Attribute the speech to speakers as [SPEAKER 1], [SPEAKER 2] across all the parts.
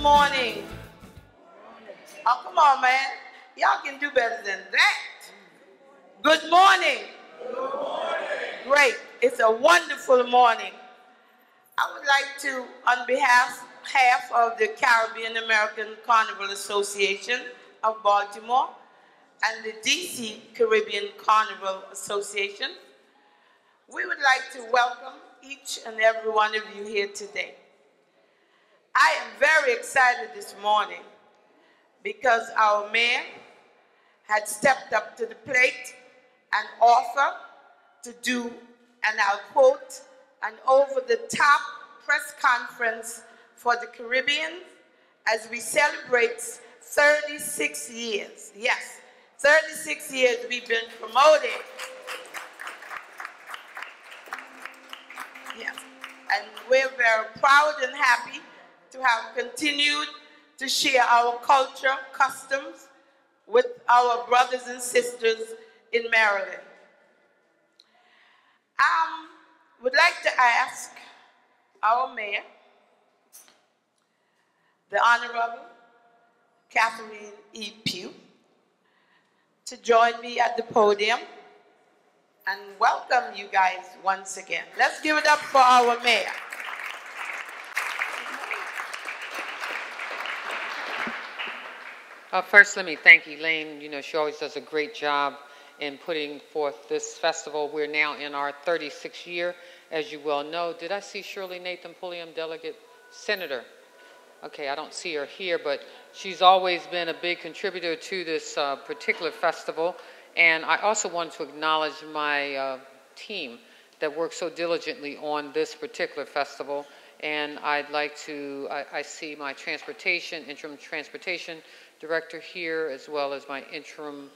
[SPEAKER 1] morning. Oh, come on, man. Y'all can do better than that. Good morning. Good morning. Great. It's a wonderful morning. I would like to, on behalf of the Caribbean American Carnival Association of Baltimore and the DC Caribbean Carnival Association, we would like to welcome each and every one of you here today. I am very excited this morning because our mayor had stepped up to the plate and offered to do, and I'll quote, an over-the-top press conference for the Caribbean as we celebrate 36 years. Yes, 36 years we've been promoted. Yes, and we're very proud and happy to have continued to share our culture, customs with our brothers and sisters in Maryland. Would like to ask our mayor, the Honorable Catherine E. Pugh, to join me at the podium and welcome you guys once again. Let's give it up for our mayor.
[SPEAKER 2] First, let me thank Elaine. You know, she always does a great job in putting forth this festival. We're now in our 36th year, as you well know. Did I see Shirley Nathan Pulliam, delegate senator? Okay, I don't see her here, but she's always been a big contributor to this particular festival. And I also want to acknowledge my team that worked so diligently on this particular festival. And I'd like to, I see my interim transportation director here, as well as my interim,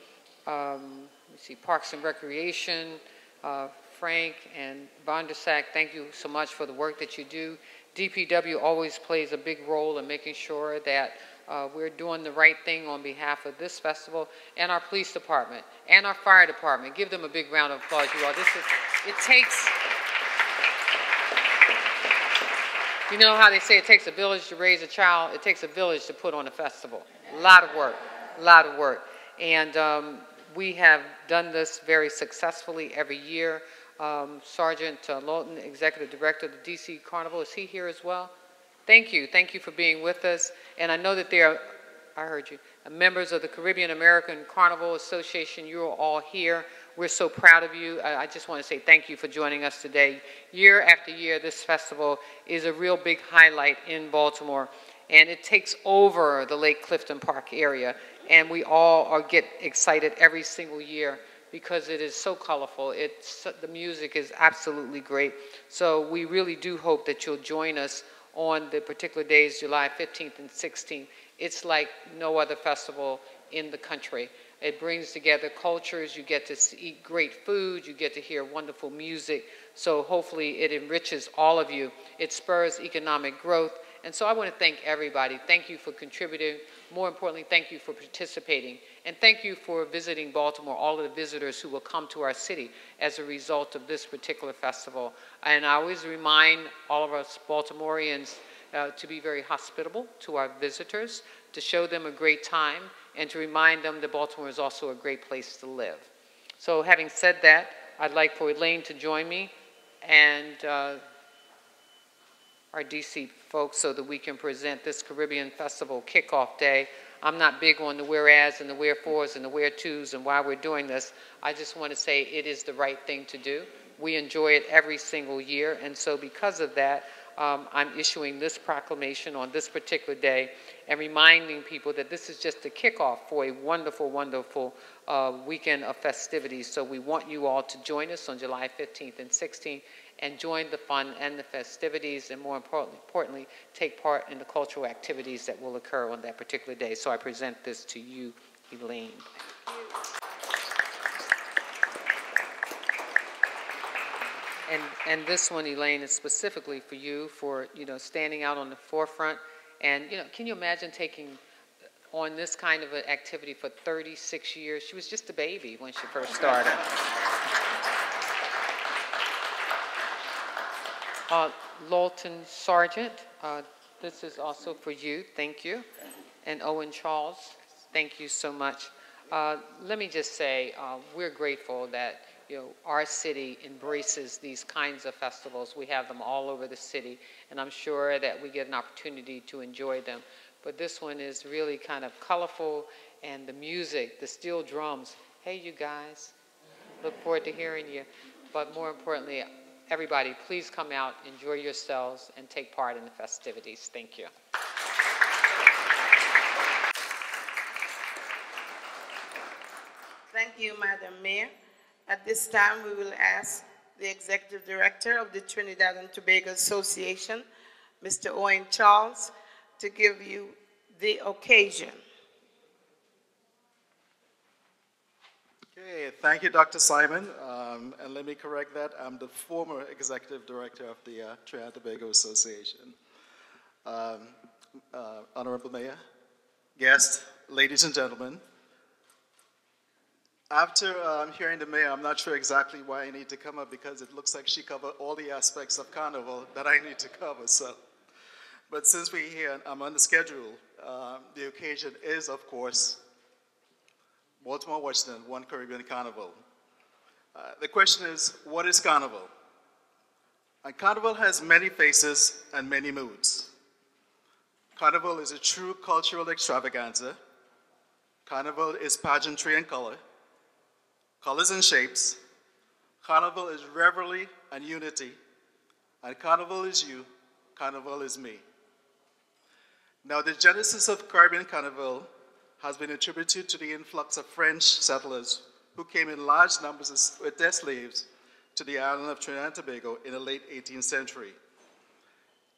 [SPEAKER 2] Parks and Recreation, Frank and Vondersack. Thank you so much for the work that you do. DPW always plays a big role in making sure that we're doing the right thing on behalf of this festival, and our police department and our fire department. Give them a big round of applause, you all. It takes, you know how they say it takes a village to raise a child? It takes a village to put on a festival. A lot of work, a lot of work. And we have done this very successfully every year. Sergeant Lawton, Executive Director of the DC Carnival, is he here as well? Thank you for being with us. And I know that there are, I heard you, members of the Caribbean American Carnival Association. You're all here. We're so proud of you. I just want to say thank you for joining us today. Year after year, this festival is a real big highlight in Baltimore, and it takes over the Lake Clifton Park area, and we all get excited every single year because it is so colorful. The music is absolutely great. So we really do hope that you'll join us on the particular days, July 15th and 16th. It's like no other festival in the country. It brings together cultures. You get to eat great food. You get to hear wonderful music. So hopefully it enriches all of you. It spurs economic growth. And so I want to thank everybody. Thank you for contributing. More importantly, thank you for participating. And thank you for visiting Baltimore, all of the visitors who will come to our city as a result of this particular festival. And I always remind all of us Baltimoreans to be very hospitable to our visitors, to show them a great time, and to remind them that Baltimore is also a great place to live. So having said that, I'd like for Elaine to join me and our DC folks so that we can present this Caribbean Festival kickoff day. I'm not big on the whereas and the wherefores and the where tos and why we're doing this. I just want to say it is the right thing to do. We enjoy it every single year, and so because of that, I'm issuing this proclamation on this particular day and reminding people that this is just a kickoff for a wonderful, wonderful weekend of festivities. So we want you all to join us on July 15th and 16th and join the fun and the festivities, and more importantly, take part in the cultural activities that will occur on that particular day. So I present this to you, Elaine. And this one, Elaine, is specifically for you for, standing out on the forefront. And, can you imagine taking on this kind of an activity for 36 years? She was just a baby when she first started. Lawton Sergeant, This is also for you. Thank you. And Owen Charles, thank you so much. Let me just say, we're grateful that our city embraces these kinds of festivals. We have them all over the city, and I'm sure that we get an opportunity to enjoy them. But this one is really kind of colorful, and the music, the steel drums. Hey, you guys, look forward to hearing you. But more importantly, everybody, please come out, enjoy yourselves, and take part in the festivities. Thank you.
[SPEAKER 1] Thank you, Madam Mayor. At this time, we will ask the Executive Director of the Trinidad and Tobago Association, Mr. Owen Charles, to give you the occasion.
[SPEAKER 3] Okay, thank you, Dr. Simon. And let me correct that. I'm the former Executive Director of the Trinidad and Tobago Association. Honorable Mayor, guests, ladies and gentlemen, after hearing the mayor, I'm not sure exactly why I need to come up because it looks like she covered all the aspects of Carnival that I need to cover. But since we're here and I'm on the schedule, the occasion is, of course, Baltimore Washington One Carnival. The question is, what is Carnival? And Carnival has many faces and many moods. Carnival is a true cultural extravaganza. Carnival is pageantry and color. Colors and shapes. Carnival is revelry and unity. And Carnival is you, Carnival is me. Now, the genesis of Caribbean Carnival has been attributed to the influx of French settlers who came in large numbers with their slaves to the island of Trinidad and Tobago in the late 18th century.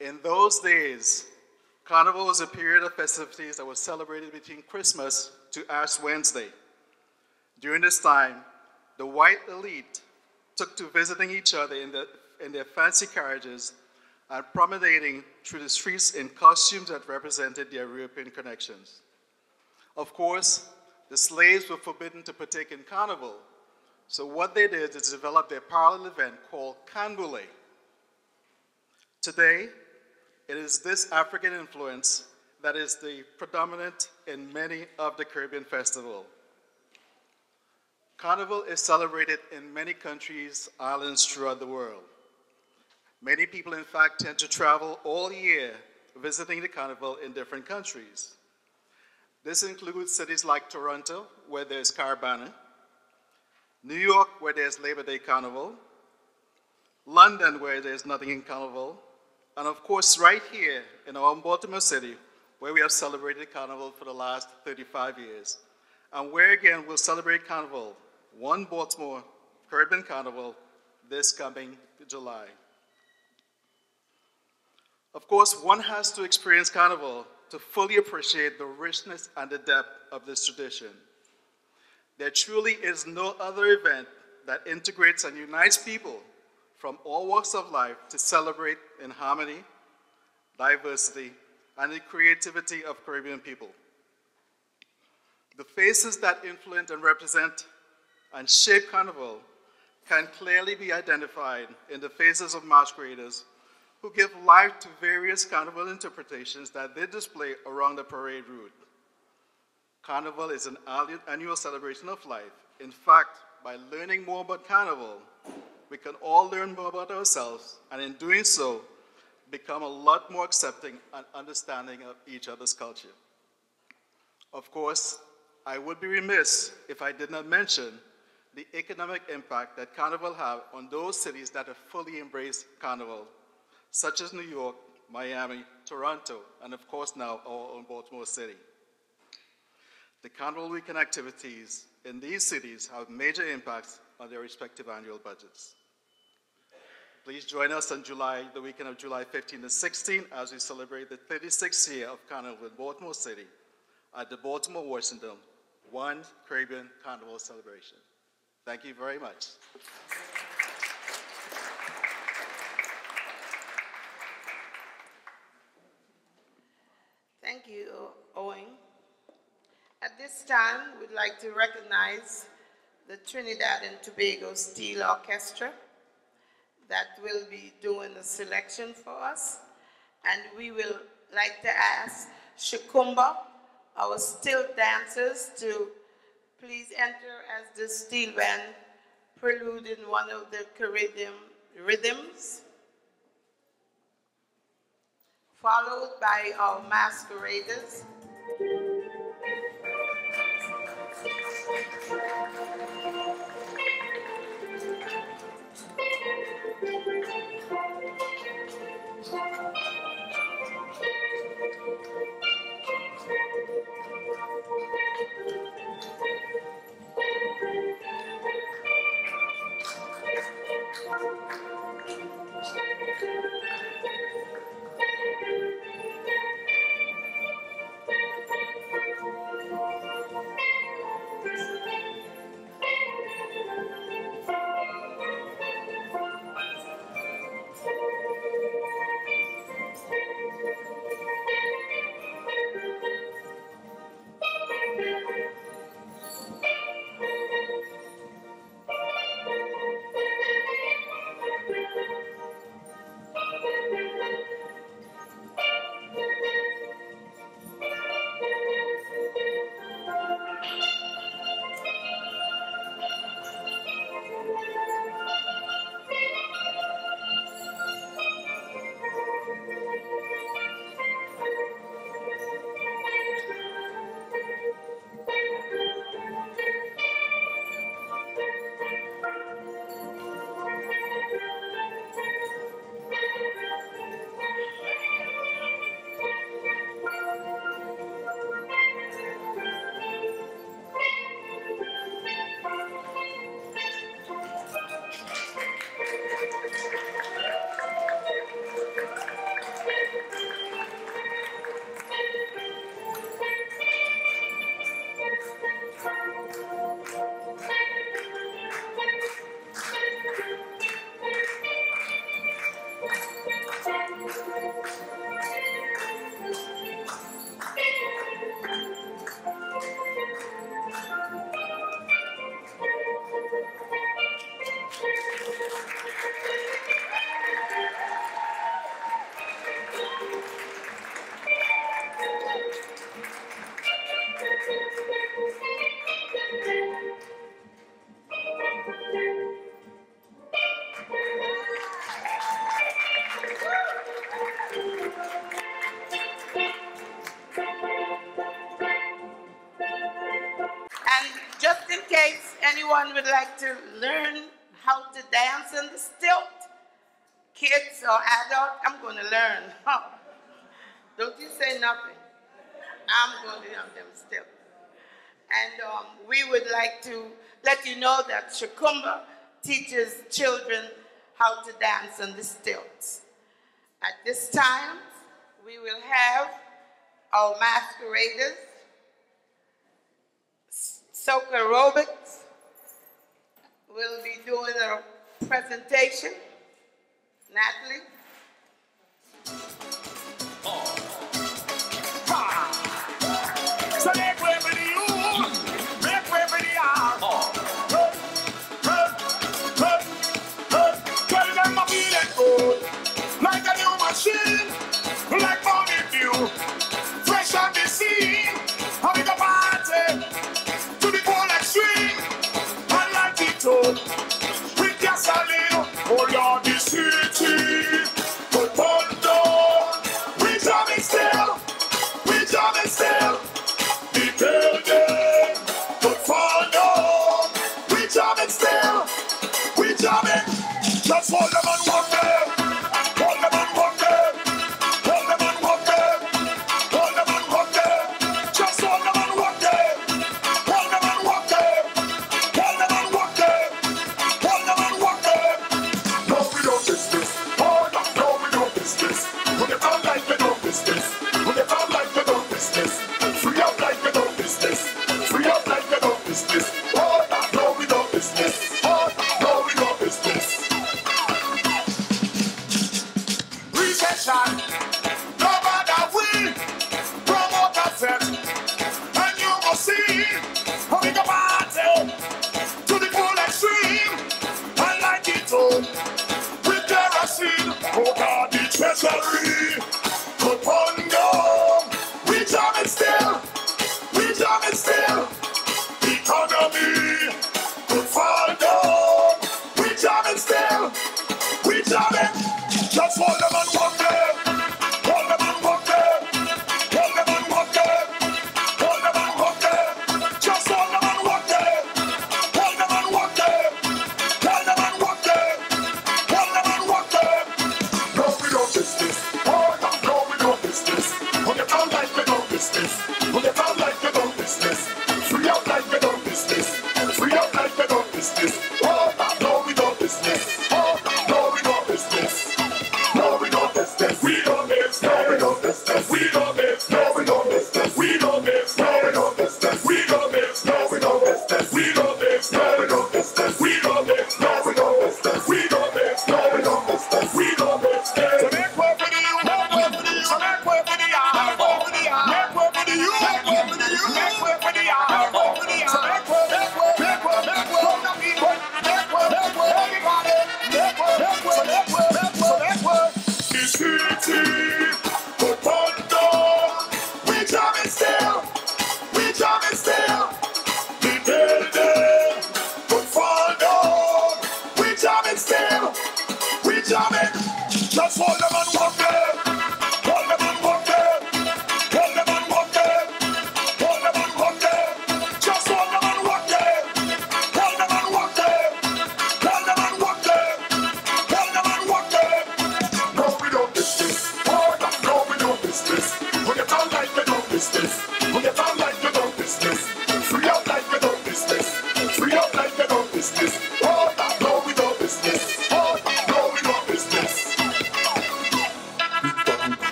[SPEAKER 3] In those days, Carnival was a period of festivities that was celebrated between Christmas to Ash Wednesday. During this time, the white elite took to visiting each other in their fancy carriages and promenading through the streets in costumes that represented their European connections. Of course, the slaves were forbidden to partake in Carnival, so what they did is develop their parallel event called Canboulay. Today, it is this African influence that is the predominant in many of the Caribbean festivals. Carnival is celebrated in many countries, islands throughout the world. Many people, in fact, tend to travel all year visiting the Carnival in different countries. This includes cities like Toronto, where there's Caravana, New York, where there's Labor Day Carnival, London, where there's Nothing in Carnival, and of course, right here in our own Baltimore City, where we have celebrated Carnival for the last 35 years, and where again we'll celebrate Carnival, One Baltimore Caribbean Carnival, this coming July. Of course, one has to experience Carnival to fully appreciate the richness and the depth of this tradition. There truly is no other event that integrates and unites people from all walks of life to celebrate in harmony, diversity, and the creativity of Caribbean people. The faces that influence and represent and shape Carnival can clearly be identified in the faces of masqueraders who give life to various Carnival interpretations that they display around the parade route. Carnival is an annual celebration of life. In fact, by learning more about Carnival, we can all learn more about ourselves, and in doing so, become a lot more accepting and understanding of each other's culture. Of course, I would be remiss if I did not mention the economic impact that Carnival has on those cities that have fully embraced Carnival, such as New York, Miami, Toronto, and of course now our own Baltimore City. The Carnival weekend activities in these cities have major impacts on their respective annual budgets. Please join us on the weekend of July 15 to 16 as we celebrate the 36th year of Carnival in Baltimore City at the Baltimore Washington One Caribbean Carnival celebration. Thank you very much.
[SPEAKER 1] Thank you, Owen. At this time, we'd like to recognize the Trinidad and Tobago Steel Orchestra that will be doing the selection for us, and we will like to ask Shakumba, our still dancers, to please enter as the steel band prelude in one of the Caribbean rhythms, followed by our masqueraders. And just in case anyone would like to learn how to dance on the stilt, kids or adults, I'm going to learn. Don't you say nothing. I'm going to learn them still. And we would like to let you know that Shakumba teaches children how to dance on the stilts. At this time, we will have our masqueraders, soca aerobics will be doing a presentation. Natalie.
[SPEAKER 4] So make way for the youth, make way for the young. Tell them I feel it good, like a new machine, like morning dew, fresh on the scene, having a party to the full extreme, and like it up, with gasoline, all on the city.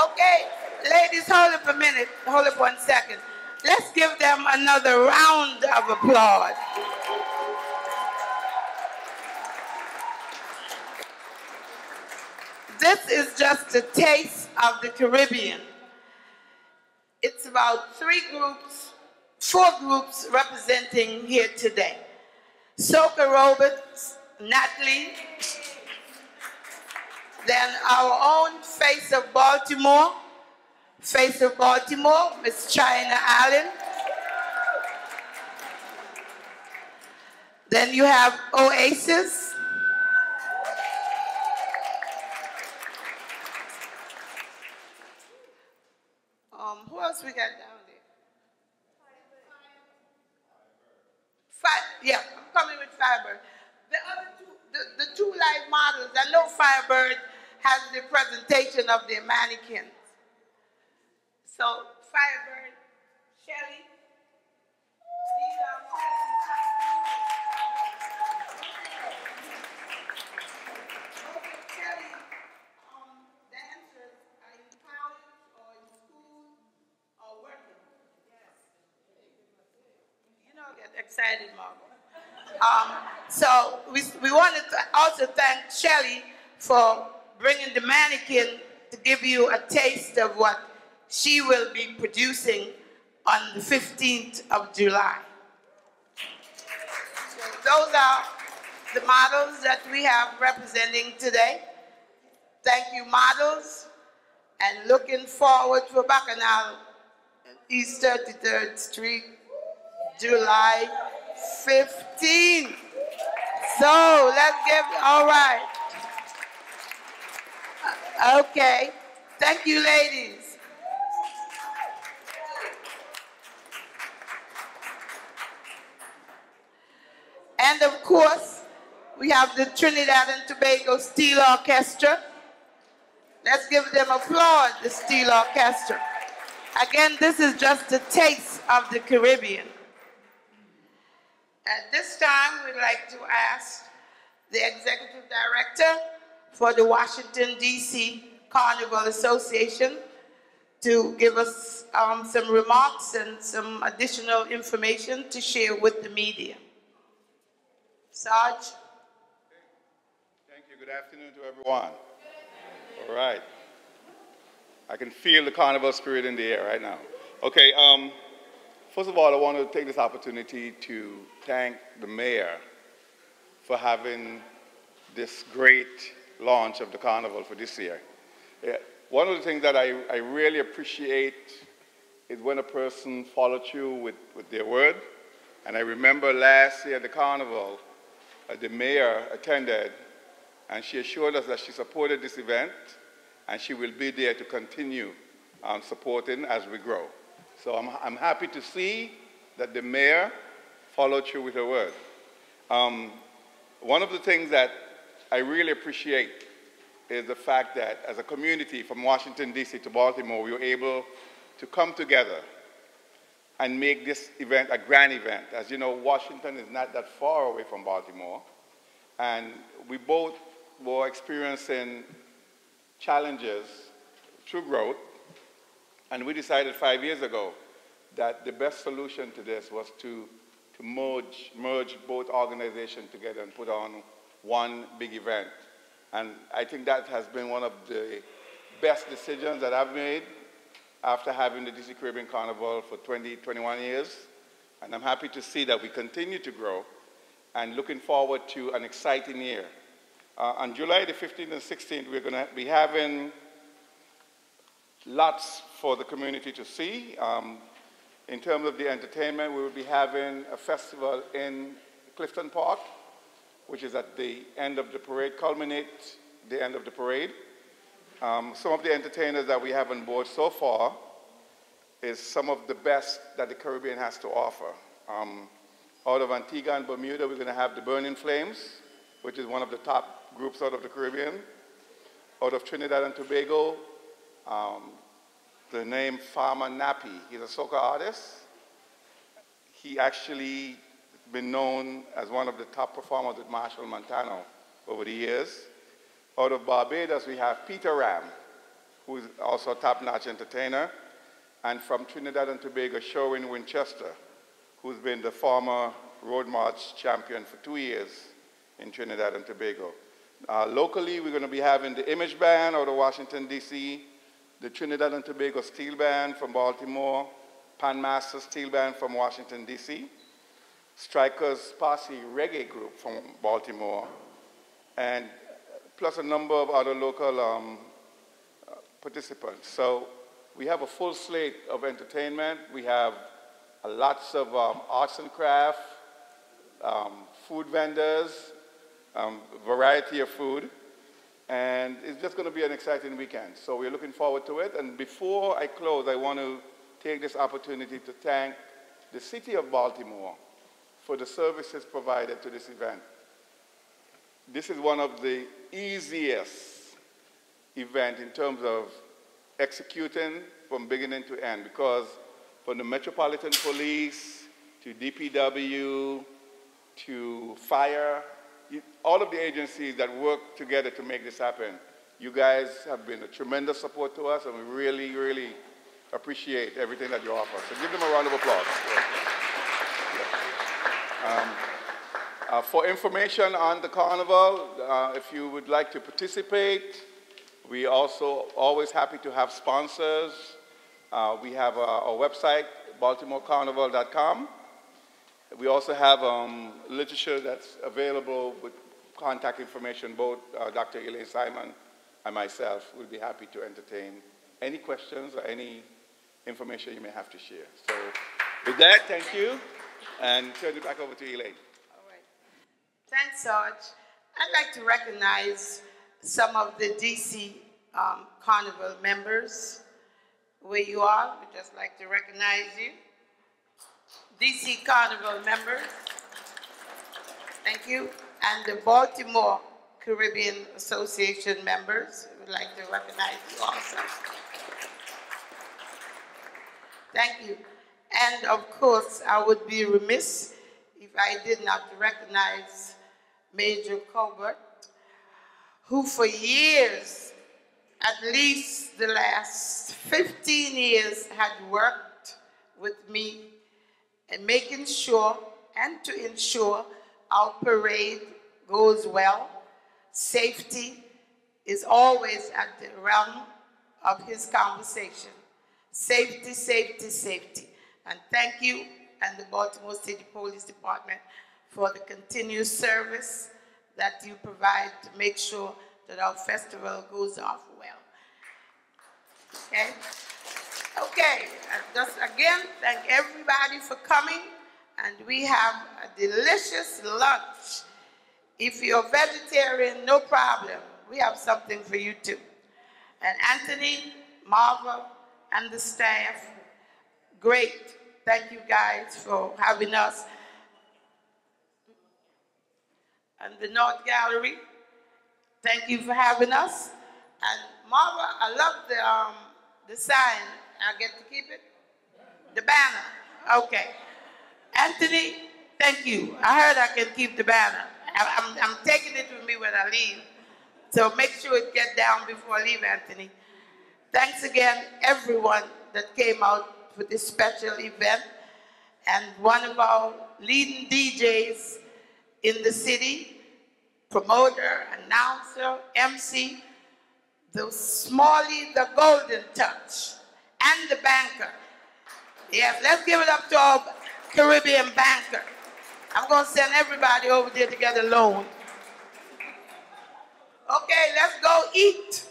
[SPEAKER 1] Okay, ladies, hold up a minute. Hold up 1 second. Let's give them another round of applause. This is just a taste of the Caribbean. It's about 4 groups representing here today. Soca Roberts, Natalie, then our own Face of Baltimore, Miss China Allen. Then you have Oasis. Who else we got down there? Yeah, I'm coming with Firebird. The other two, the 2 live models, I know Firebird has the presentation of their mannequins. So, Firebird, Shelly, these are Shelly, dancers are in college or in school or working. You know, get excited, Margot. So we wanted to also thank Shelly for bringing the mannequin to give you a taste of what she will be producing on the 15th of July. So those are the models that we have representing today. Thank you, models, and looking forward for Bacchanal, East 33rd Street, July 15th. So let's give, all right. Okay, thank you, ladies. And of course, we have the Trinidad and Tobago Steel Orchestra. Let's give them applause, the Steel Orchestra. Again, this is just a taste of the Caribbean. At this time, we'd like to ask the Executive Director for the Washington, D.C. Carnival Association to give us some remarks and some additional information to share with the media. Sarge?
[SPEAKER 5] Thank you. Good afternoon to everyone. All right. I can feel the carnival spirit in the air right now. Okay, first of all, I want to take this opportunity to thank the mayor for having this great launch of the carnival for this year. One of the things that I really appreciate is when a person follows through with their word. And I remember last year at the carnival, the mayor attended, and she assured us that she supported this event, and she will be there to continue supporting as we grow. So I'm happy to see that the mayor followed through with her word. One of the things that I really appreciate is the fact that as a community from Washington, D.C. to Baltimore, we were able to come together and make this event a grand event. As you know, Washington is not that far away from Baltimore, and we both were experiencing challenges through growth, and we decided 5 years ago that the best solution to this was to merge both organizations together and put on one big event. And I think that has been one of the best decisions that I've made after having the DC Caribbean Carnival for 21 years. And I'm happy to see that we continue to grow and looking forward to an exciting year. On July the 15th and 16th, we're going to be having lots for the community to see. In terms of the entertainment, we will be having a festival in Clifton Park, which is at the end of the parade, culminates the end of the parade. Some of the entertainers that we have on board so far is some of the best that the Caribbean has to offer. Out of Antigua and Bermuda, we're going to have the Burning Flames, which is one of the top groups out of the Caribbean. Out of Trinidad and Tobago, the name Farmer Nappy. He's a soca artist. He actually been known as one of the top performers with Marshall Montano over the years. Out of Barbados, we have Peter Ram, who is also a top-notch entertainer, and from Trinidad and Tobago, Sherwin Winchester, who's been the former Road March champion for 2 years in Trinidad and Tobago. Locally, we're going to be having the Image Band out of Washington, D.C., the Trinidad and Tobago Steel Band from Baltimore, Pan Master Steel Band from Washington, D.C., Strikers Posse Reggae Group from Baltimore, and plus a number of other local participants. So we have a full slate of entertainment. We have lots of arts and craft, food vendors, variety of food, and it's just going to be an exciting weekend. So we're looking forward to it. And before I close, I want to take this opportunity to thank the City of Baltimore for the services provided to this event. This is one of the easiest events in terms of executing from beginning to end, because from the Metropolitan Police to DPW to fire, all of the agencies that work together to make this happen, you guys have been a tremendous support to us, and we really, really appreciate everything that you offer. So give them a round of applause. For information on the carnival, if you would like to participate, we also always happy to have sponsors. We have our website, baltimorecarnival.com. We also have literature that's available with contact information. Both Dr. Elaine Simon and myself will be happy to entertain any questions or any information you may have to share. So with that, thank you, and turn it back over to Elaine.
[SPEAKER 1] All right. Thanks, Sarge. I'd like to recognize some of the DC Carnival members. Where you are, we'd just like to recognize you. DC Carnival members, thank you. And the Baltimore Caribbean Association members, we'd like to recognize you also. Thank you. And of course, I would be remiss if I did not recognize Major Colbert, who for years, at least the last 15 years, had worked with me in making sure and to ensure our parade goes well. Safety is always at the realm of his conversation. Safety, safety, safety. And thank you and the Baltimore City Police Department for the continuous service that you provide to make sure that our festival goes off well. Okay? Okay, and just again, thank everybody for coming, and we have a delicious lunch. If you're vegetarian, no problem. We have something for you too. And Anthony, Marva, and the staff, great. Thank you guys for having us. And the North Gallery, thank you for having us. And Marva, I love the sign. I get to keep it? The banner. Okay. Anthony, thank you. I heard I can keep the banner. I'm taking it with me when I leave. So make sure it gets down before I leave, Anthony. Thanks again, everyone that came out for this special event. And one of our leading DJs in the city, promoter, announcer, MC, the Smalley, the Golden Touch, and the banker. Yes, let's give it up to our Caribbean banker. I'm going to send everybody over there to get a loan. Okay, let's go eat.